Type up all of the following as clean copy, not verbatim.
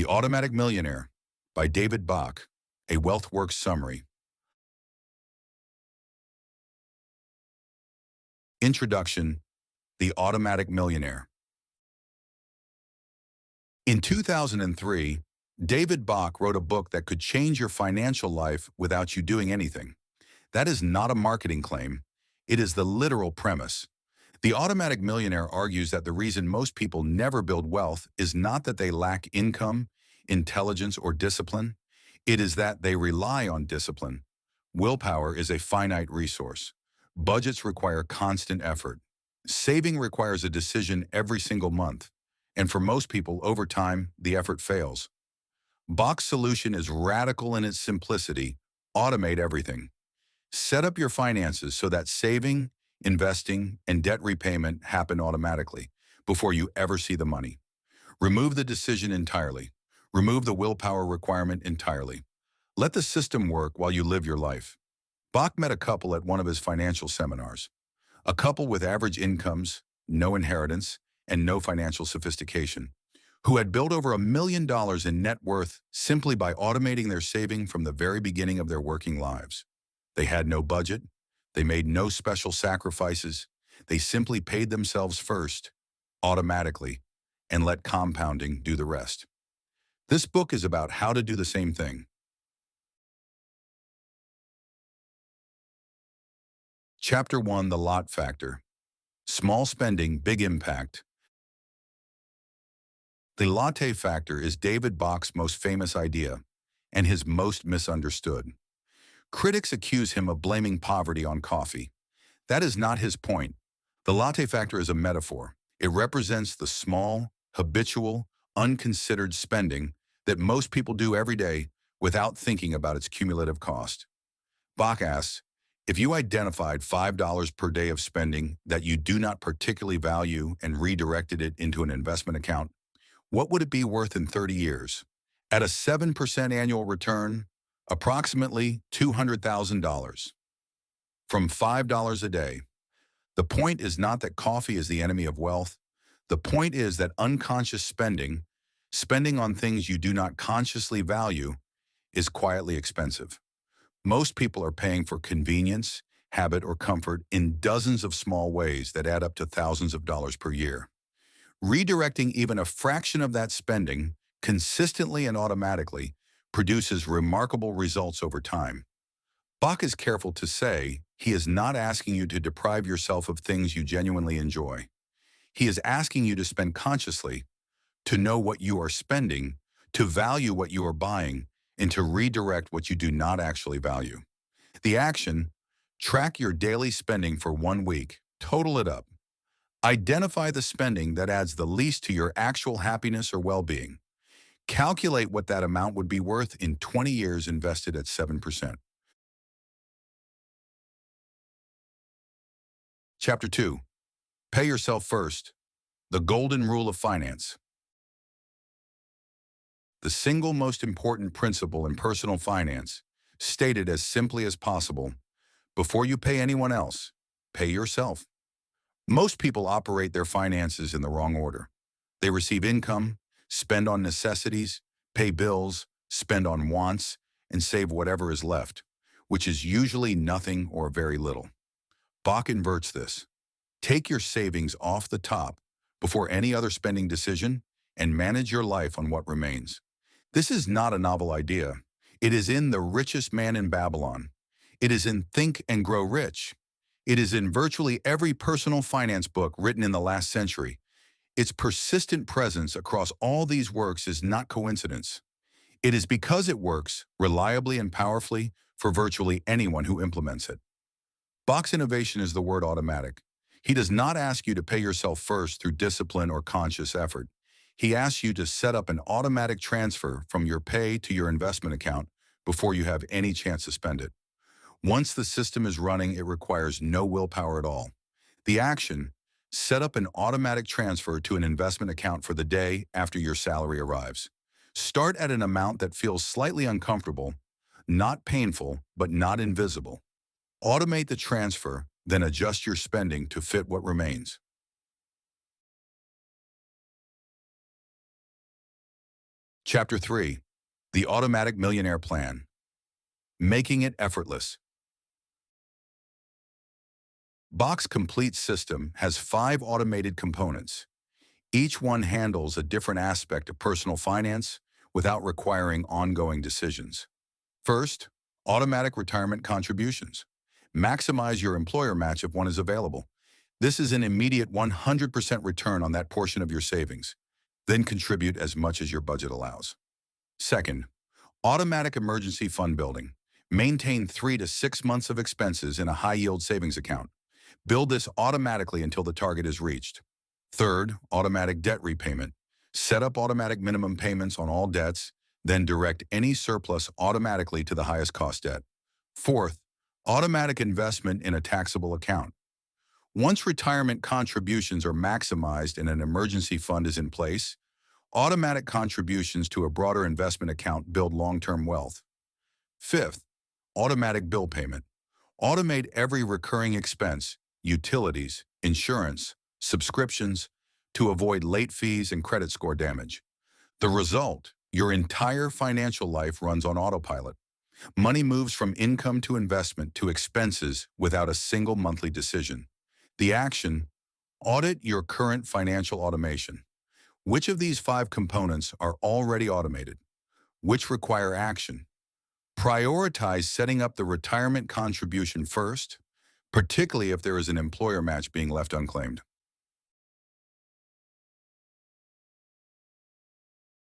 Automatic Millionaire by David Bach, a Wealth Works Summary. Introduction: The Automatic Millionaire. In 2003, David Bach wrote a book that could change your financial life without you doing anything. That is not a marketing claim. It is the literal premise. The Automatic Millionaire argues that the reason most people never build wealth is not that they lack income, intelligence, or discipline. It is that they rely on discipline. Willpower is a finite resource. Budgets require constant effort. Saving requires a decision every single month. And for most people, over time, the effort fails. Bach's solution is radical in its simplicity: automate everything. Set up your finances so that saving, investing, and debt repayment happen automatically before you ever see the money. Remove the decision entirely. Remove the willpower requirement entirely. Let the system work while you live your life. Bach met a couple at one of his financial seminars. A couple with average incomes, no inheritance, and no financial sophistication, who had built over $1 million in net worth simply by automating their saving from the very beginning of their working lives. They had no budget. They made no special sacrifices. They simply paid themselves first, automatically, and let compounding do the rest. This book is about how to do the same thing. Chapter 1: The Lot Factor. Small spending, big impact. The latte factor is David Bach's most famous idea and his most misunderstood. Critics accuse him of blaming poverty on coffee. That is not his point. The latte factor is a metaphor. It represents the small, habitual, unconsidered spending that most people do every day without thinking about its cumulative cost. Bach asks, if you identified $5 per day of spending that you do not particularly value and redirected it into an investment account, what would it be worth in 30 years? At a 7% annual return, approximately $200,000. From $5 a day. The point is not that coffee is the enemy of wealth. The point is that unconscious spending on things you do not consciously value, is quietly expensive. Most people are paying for convenience, habit, or comfort in dozens of small ways that add up to thousands of dollars per year. Redirecting even a fraction of that spending, consistently and automatically, produces remarkable results over time. Bach is careful to say he is not asking you to deprive yourself of things you genuinely enjoy. He is asking you to spend consciously, to know what you are spending, to value what you are buying, and to redirect what you do not actually value. The action: track your daily spending for 1 week, total it up. Identify the spending that adds the least to your actual happiness or well-being. Calculate what that amount would be worth in 20 years invested at 7%. Chapter 2: Pay yourself first. The Golden Rule of Finance. The single most important principle in personal finance, stated as simply as possible: before you pay anyone else, pay yourself. Most people operate their finances in the wrong order. They receive income, spend on necessities, pay bills, spend on wants, and save whatever is left, which is usually nothing or very little. Bach inverts this. Take your savings off the top before any other spending decision and manage your life on what remains. This is not a novel idea. It is in The Richest Man in Babylon. It is in Think and Grow Rich. It is in virtually every personal finance book written in the last century. Its persistent presence across all these works is not coincidence. It is because it works reliably and powerfully for virtually anyone who implements it. Bach's innovation is the word automatic. He does not ask you to pay yourself first through discipline or conscious effort. He asks you to set up an automatic transfer from your pay to your investment account before you have any chance to spend it. Once the system is running, it requires no willpower at all. The action: set up an automatic transfer to an investment account for the day after your salary arrives. Start at an amount that feels slightly uncomfortable, not painful, but not invisible. Automate the transfer, then adjust your spending to fit what remains. Chapter 3. The Automatic Millionaire Plan. Making it effortless. Bach's complete system has 5 automated components. Each one handles a different aspect of personal finance without requiring ongoing decisions. First, automatic retirement contributions. Maximize your employer match if one is available. This is an immediate 100% return on that portion of your savings. Then contribute as much as your budget allows. Second, automatic emergency fund building. Maintain 3 to 6 months of expenses in a high-yield savings account. Build this automatically until the target is reached. Third, automatic debt repayment. Set up automatic minimum payments on all debts, then direct any surplus automatically to the highest cost debt. Fourth, automatic investment in a taxable account. Once retirement contributions are maximized and an emergency fund is in place, automatic contributions to a broader investment account build long-term wealth. Fifth, automatic bill payment. Automate every recurring expense, utilities, insurance, subscriptions, to avoid late fees and credit score damage. The result, your entire financial life runs on autopilot. Money moves from income to investment to expenses without a single monthly decision. The action, audit your current financial automation. Which of these 5 components are already automated? Which require action? Prioritize setting up the retirement contribution first, particularly if there is an employer match being left unclaimed.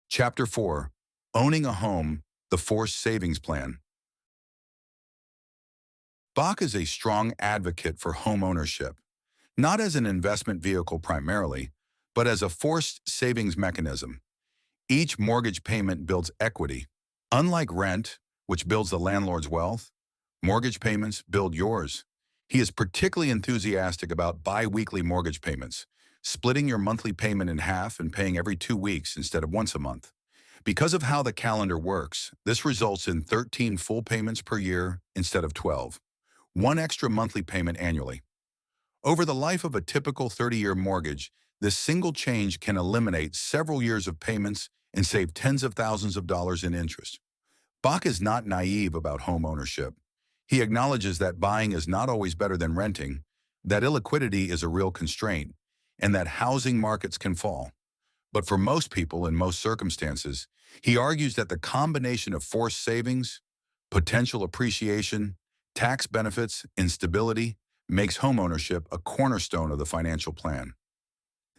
Chapter 4. Owning a Home, the Forced Savings Plan. Bach is a strong advocate for home ownership, not as an investment vehicle primarily, but as a forced savings mechanism. Each mortgage payment builds equity. Unlike rent, which builds the landlord's wealth, mortgage payments build yours. He is particularly enthusiastic about bi-weekly mortgage payments, splitting your monthly payment in half and paying every 2 weeks instead of once a month. Because of how the calendar works, this results in 13 full payments per year instead of 12, one extra monthly payment annually. Over the life of a typical 30-year mortgage, this single change can eliminate several years of payments and save tens of thousands of dollars in interest. Bach is not naive about home ownership. He acknowledges that buying is not always better than renting, that illiquidity is a real constraint, and that housing markets can fall. But for most people in most circumstances, he argues that the combination of forced savings, potential appreciation, tax benefits, and stability makes homeownership a cornerstone of the financial plan.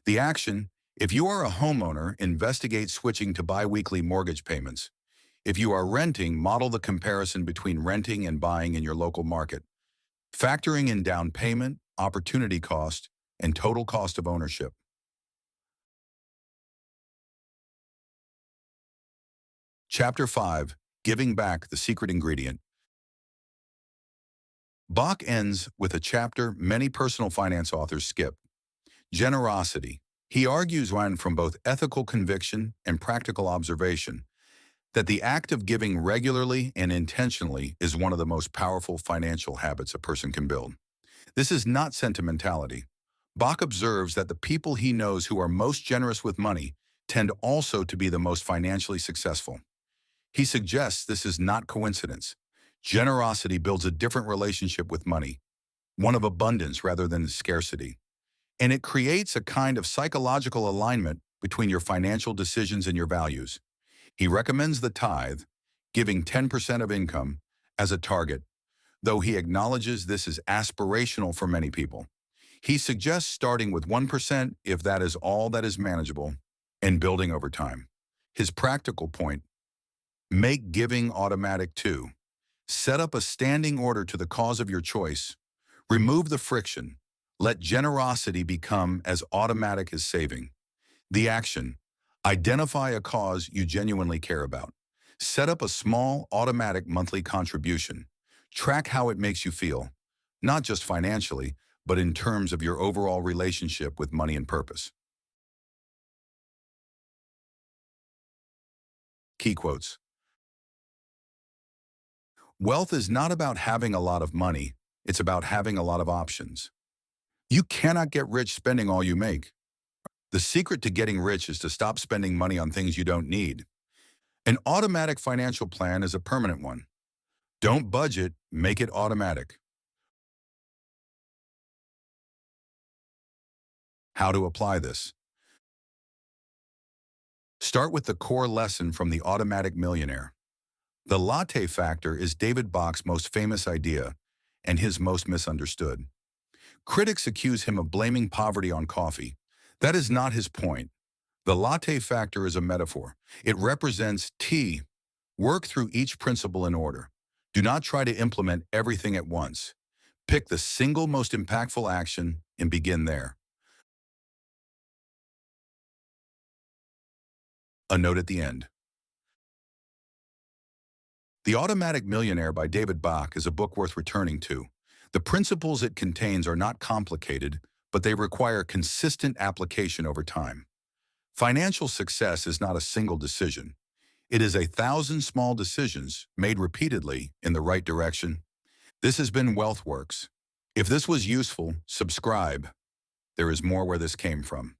The action: if you are a homeowner, investigate switching to bi-weekly mortgage payments. If you are renting, model the comparison between renting and buying in your local market, factoring in down payment, opportunity cost, and total cost of ownership. Chapter 5. Giving Back, the Secret Ingredient. Bach ends with a chapter many personal finance authors skip: generosity. He argues, one from both ethical conviction and practical observation, that the act of giving regularly and intentionally is one of the most powerful financial habits a person can build. This is not sentimentality. Bach observes that the people he knows who are most generous with money tend also to be the most financially successful. He suggests this is not coincidence. Generosity builds a different relationship with money, one of abundance rather than scarcity. And it creates a kind of psychological alignment between your financial decisions and your values. He recommends the tithe, giving 10% of income, as a target, though he acknowledges this is aspirational for many people. He suggests starting with 1% if that is all that is manageable, and building over time. His practical point: make giving automatic too. Set up a standing order to the cause of your choice. Remove the friction. Let generosity become as automatic as saving. The action: identify a cause you genuinely care about. Set up a small, automatic monthly contribution. Track how it makes you feel, not just financially, but in terms of your overall relationship with money and purpose. Key quotes. Wealth is not about having a lot of money. It's about having a lot of options. You cannot get rich spending all you make. The secret to getting rich is to stop spending money on things you don't need. An automatic financial plan is a permanent one. Don't budget, make it automatic. How to apply this? Start with the core lesson from the Automatic Millionaire. The latte factor is David Bach's most famous idea and his most misunderstood. Critics accuse him of blaming poverty on coffee. That is not his point. The latte factor is a metaphor. It represents tea. Work through each principle in order. Do not try to implement everything at once. Pick the single most impactful action and begin there. A note at the end. The Automatic Millionaire by David Bach is a book worth returning to. The principles it contains are not complicated, but they require consistent application over time. Financial success is not a single decision. It is 1,000 small decisions made repeatedly in the right direction. This has been WealthWorks. If this was useful, subscribe. There is more where this came from.